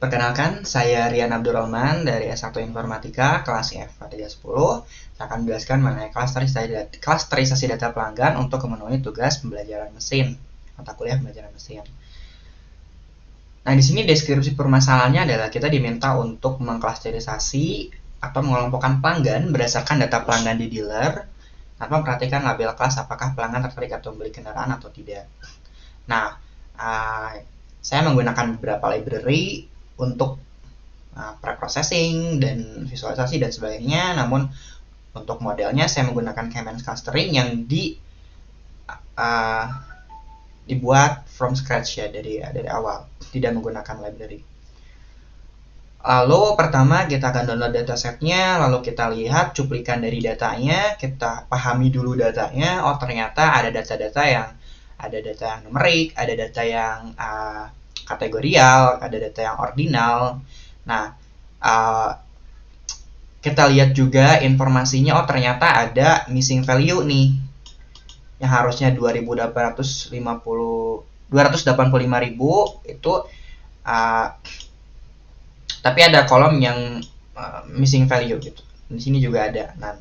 Perkenalkan, saya Rian Abdurrahman dari S1 Informatika, kelas IFA 310. Saya akan menjelaskan mengenai klasterisasi data pelanggan untuk memenuhi tugas pembelajaran mesin, mata kuliah pembelajaran mesin. Nah, di sini deskripsi permasalahannya adalah kita diminta untuk mengklasterisasi atau mengelompokkan pelanggan berdasarkan data pelanggan di dealer, tanpa memperhatikan label kelas apakah pelanggan tertarik atau membeli kendaraan atau tidak. Nah, saya menggunakan beberapa library untuk preprocessing dan visualisasi dan sebagainya. Namun untuk modelnya saya menggunakan K-means clustering yang dibuat from scratch ya, dari awal, tidak menggunakan library. Lalu pertama kita akan download datasetnya, lalu kita lihat cuplikan dari datanya, kita pahami dulu datanya. Oh, ternyata ada data-data yang numerik, ada data yang kategorial, ada data yang ordinal. Nah, kita lihat juga informasinya. Oh, ternyata ada missing value nih, yang harusnya 285.000 itu, tapi ada kolom yang missing value gitu. Di sini juga ada. Nah,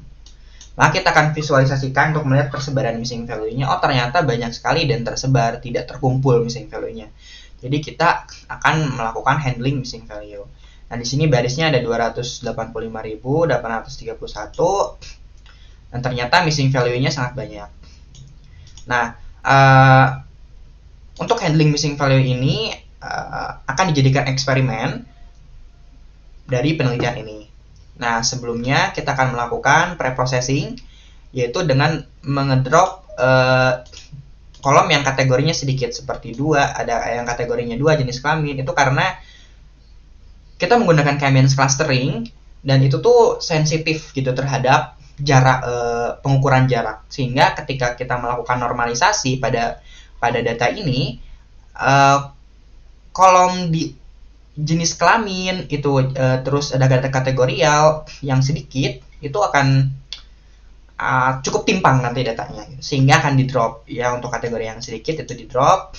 maka kita akan visualisasikan untuk melihat persebaran missing value-nya. Oh, ternyata banyak sekali dan tersebar, tidak terkumpul missing value-nya. Jadi kita akan melakukan handling missing value. Nah, di sini barisnya ada 285.831 dan ternyata missing value-nya sangat banyak. Nah, untuk handling missing value ini akan dijadikan eksperimen dari penelitian ini. Nah, sebelumnya kita akan melakukan preprocessing, yaitu dengan mengedrop kolom yang kategorinya sedikit, seperti 2, ada yang kategorinya 2 jenis kelamin. Itu karena kita menggunakan K-means clustering dan itu tuh sensitif gitu terhadap jarak, pengukuran jarak, sehingga ketika kita melakukan normalisasi pada data ini, kolom di jenis kelamin itu terus ada data kategorial yang sedikit, itu akan cukup timpang nanti datanya, sehingga akan di drop ya. Untuk kategori yang sedikit itu di drop.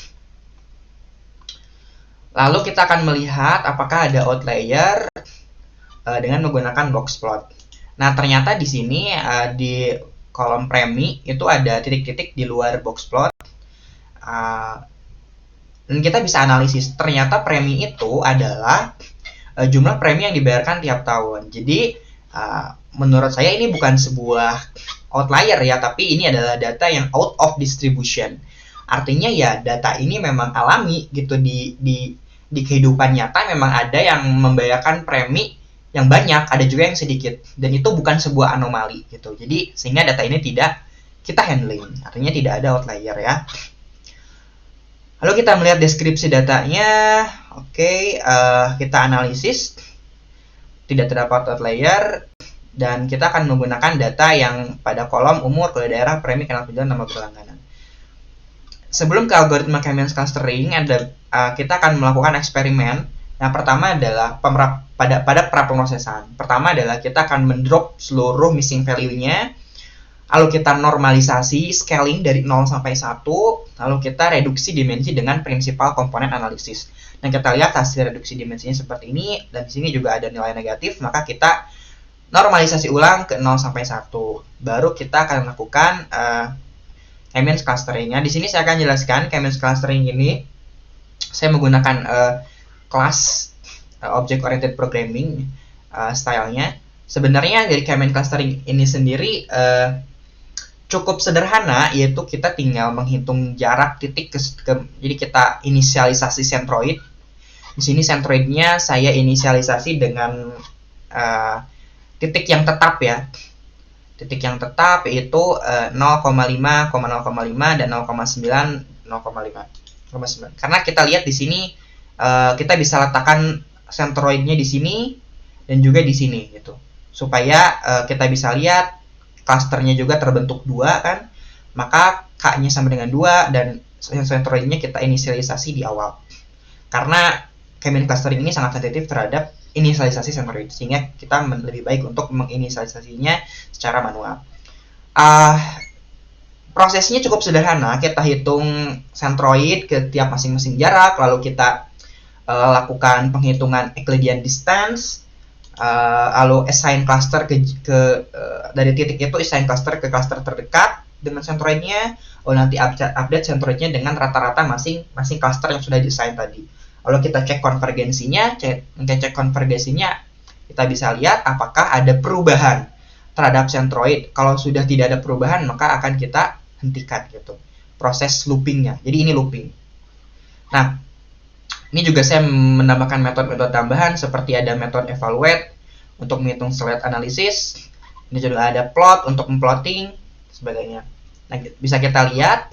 Lalu kita akan melihat apakah ada outlier dengan menggunakan box plot. Nah, ternyata di sini di kolom premi itu ada titik-titik di luar box plot, dan kita bisa analisis. Ternyata premi itu adalah jumlah premi yang dibayarkan tiap tahun. Jadi menurut saya ini bukan sebuah outlier ya, tapi ini adalah data yang out of distribution. Artinya ya data ini memang alami gitu, di kehidupan nyata memang ada yang membayarkan premi yang banyak, ada juga yang sedikit, dan itu bukan sebuah anomali gitu. Jadi sehingga data ini tidak kita handling, artinya tidak ada outlier ya. Lalu kita melihat deskripsi datanya. Oke, kita analisis, tidak terdapat outlier, dan kita akan menggunakan data yang pada kolom umur, kode daerah, premi, kanal penjualan, nama berlangganan. Sebelum ke algoritma K-means clustering, kita akan melakukan eksperimen. Yang pertama adalah pada praprocessan. Pertama adalah kita akan mendrop seluruh missing value-nya, lalu kita normalisasi scaling dari 0 sampai 1, lalu kita reduksi dimensi dengan prinsipal komponen analisis. Dan kita lihat hasil reduksi dimensinya seperti ini, dan di sini juga ada nilai negatif, maka kita normalisasi ulang ke 0 sampai 1. Baru kita akan melakukan K-means clustering-nya. Di sini saya akan jelaskan K-means clustering ini. Saya menggunakan kelas object oriented programming stylenya. Sebenarnya dari K-means clustering ini sendiri cukup sederhana, yaitu kita tinggal menghitung jarak titik jadi kita inisialisasi centroid. Di sini centroidnya saya inisialisasi dengan titik yang tetap ya. Titik yang tetap yaitu 0,5, 0,5 dan 0,9, 0,5. Karena kita lihat di sini kita bisa letakkan centroidnya di sini dan juga di sini gitu. Supaya kita bisa lihat clusternya juga terbentuk 2 kan. Maka K-nya sama dengan 2 dan centroidnya kita inisialisasi di awal. Karena K-means clustering ini sangat sensitif terhadap inisialisasi centroid, sehingga kita lebih baik untuk menginisialisasinya secara manual. Prosesnya cukup sederhana. Kita hitung centroid ke tiap masing-masing jarak, lalu kita lakukan penghitungan Euclidean distance, lalu assign cluster dari titik itu assign cluster ke cluster terdekat dengan centroidnya. Nanti update centroidnya dengan rata-rata masing-masing cluster yang sudah desain tadi. Lalu kita cek konvergensinya, kita bisa lihat apakah ada perubahan terhadap centroid. Kalau sudah tidak ada perubahan, maka akan kita hentikan gitu proses loopingnya. Jadi ini looping. Nah, ini juga saya menambahkan metode-metode tambahan seperti ada metode evaluate untuk menghitung silhouette analysis. Ini juga ada plot untuk memplotting sebagainya. Nah, bisa kita lihat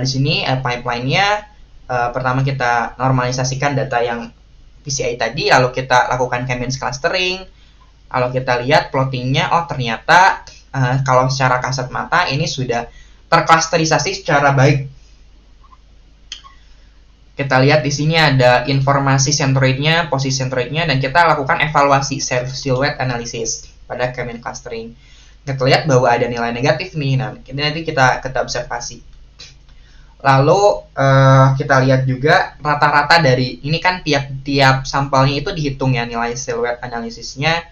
di sini pipeline-nya. Pertama kita normalisasikan data yang PCI tadi, lalu kita lakukan K-means clustering, lalu kita lihat plottingnya. Oh ternyata kalau secara kasat mata ini sudah terklasterisasi secara baik. Kita lihat di sini ada informasi centroidnya, posisi centroidnya, dan kita lakukan evaluasi silhouette analysis pada K-means clustering. Kita lihat bahwa ada nilai negatif nih. Nah, nanti kita observasi. Lalu kita lihat juga rata-rata dari ini kan tiap sampelnya itu dihitung ya, nilai silhouette analisisnya,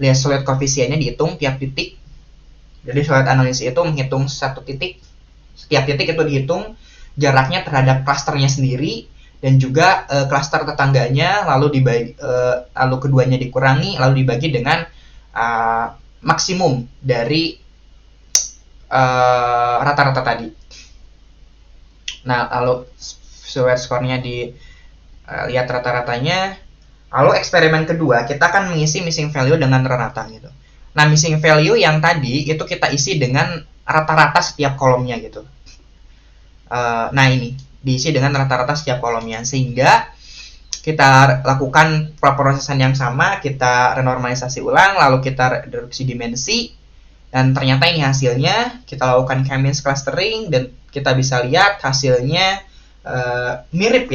lihat silhouette koefisiennya dihitung tiap titik. Jadi silhouette analisis itu menghitung satu titik, setiap titik itu dihitung jaraknya terhadap klasternya sendiri dan juga klaster tetangganya, lalu lalu keduanya dikurangi, lalu dibagi dengan maksimum dari rata-rata tadi. Nah, lalu silhouette score-nya dilihat rata-ratanya. Lalu eksperimen kedua, kita akan mengisi missing value dengan rata gitu. Nah, missing value yang tadi itu kita isi dengan rata-rata setiap kolomnya gitu. Nah, ini diisi dengan rata-rata setiap kolomnya, sehingga kita lakukan prosesan yang sama, kita renormalisasi ulang, lalu kita reduksi dimensi, dan ternyata ini hasilnya. Kita lakukan K-means clustering dan kita bisa lihat hasilnya mirip.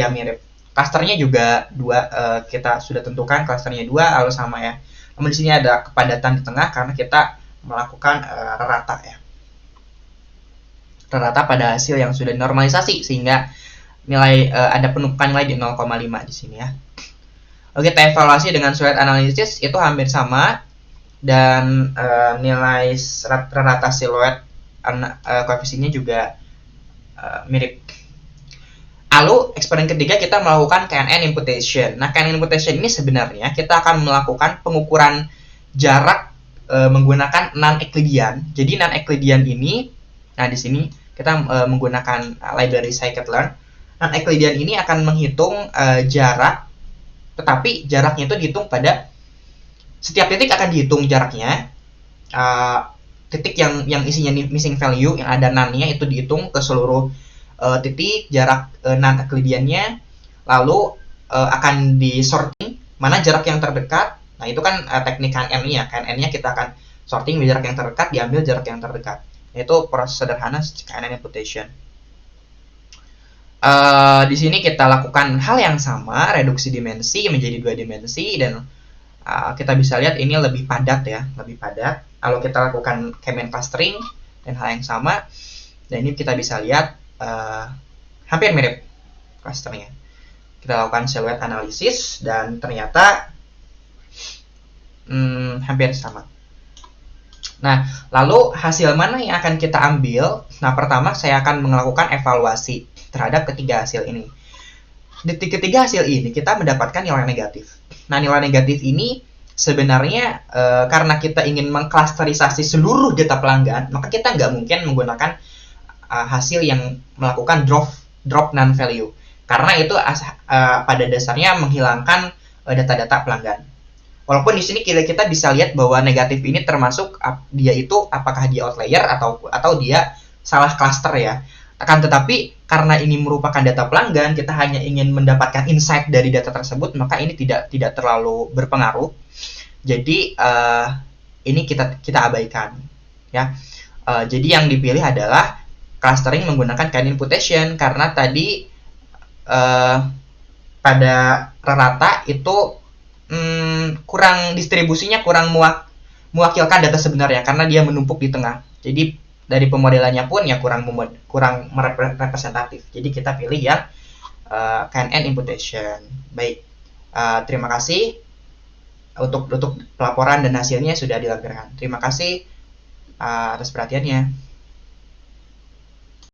Clusternya juga 2, kita sudah tentukan clusternya 2, lalu sama ya. Namun di sini ada kepadatan di tengah karena kita melakukan rata ya. Rata pada hasil yang sudah dinormalisasi, sehingga nilai ada penumpukan nilai di 0,5 di sini ya. Lalu kita evaluasi dengan silhouette analysis, itu hampir sama, dan nilai rata silhouette koefisiennya juga mirip. Lalu eksperimen ketiga kita melakukan KNN imputation. Nah, KNN imputation ini sebenarnya kita akan melakukan pengukuran jarak menggunakan non-Euclidean. Jadi non-Euclidean ini, nah di sini kita menggunakan library scikit-learn. Non-Euclidean ini akan menghitung jarak, tetapi jaraknya itu dihitung pada setiap titik akan dihitung jaraknya. Titik yang isinya missing value yang ada none-nya itu dihitung ke seluruh titik jarak non-Euclidean-nya, lalu akan disorting mana jarak yang terdekat. Nah, itu kan teknik KNN-nya. KNN-nya kita akan sorting jarak yang terdekat, diambil jarak yang terdekat. Itu proses sederhana KNN imputation. Di sini kita lakukan hal yang sama, reduksi dimensi menjadi 2 dimensi, dan kita bisa lihat ini lebih padat ya, lebih padat. Lalu kita lakukan K-means clustering dan hal yang sama, dan ini kita bisa lihat hampir mirip clusternya. Kita lakukan silhouette analysis dan ternyata hampir sama. Nah, lalu hasil mana yang akan kita ambil? Nah, pertama saya akan melakukan evaluasi terhadap ketiga hasil ini. Di ketiga hasil ini kita mendapatkan nilai negatif. Nah, nilai negatif ini sebenarnya karena kita ingin mengklasterisasi seluruh data pelanggan, maka kita nggak mungkin menggunakan hasil yang melakukan drop non value, karena itu pada dasarnya menghilangkan data-data pelanggan. Walaupun di sini kita bisa lihat bahwa negatif ini termasuk dia itu apakah dia outlier atau dia salah cluster ya. Akan tetapi karena ini merupakan data pelanggan, kita hanya ingin mendapatkan insight dari data tersebut, maka ini tidak terlalu berpengaruh. Jadi ini kita abaikan ya. Jadi yang dipilih adalah clustering menggunakan KNN imputation, karena tadi pada rata itu kurang distribusinya kurang mewakilkan data sebenarnya karena dia menumpuk di tengah. Jadi dari pemodelannya pun ya kurang representatif. Jadi kita pilih yang KNN imputation. Baik, terima kasih untuk pelaporan dan hasilnya sudah dilampirkan. Terima kasih atas perhatiannya.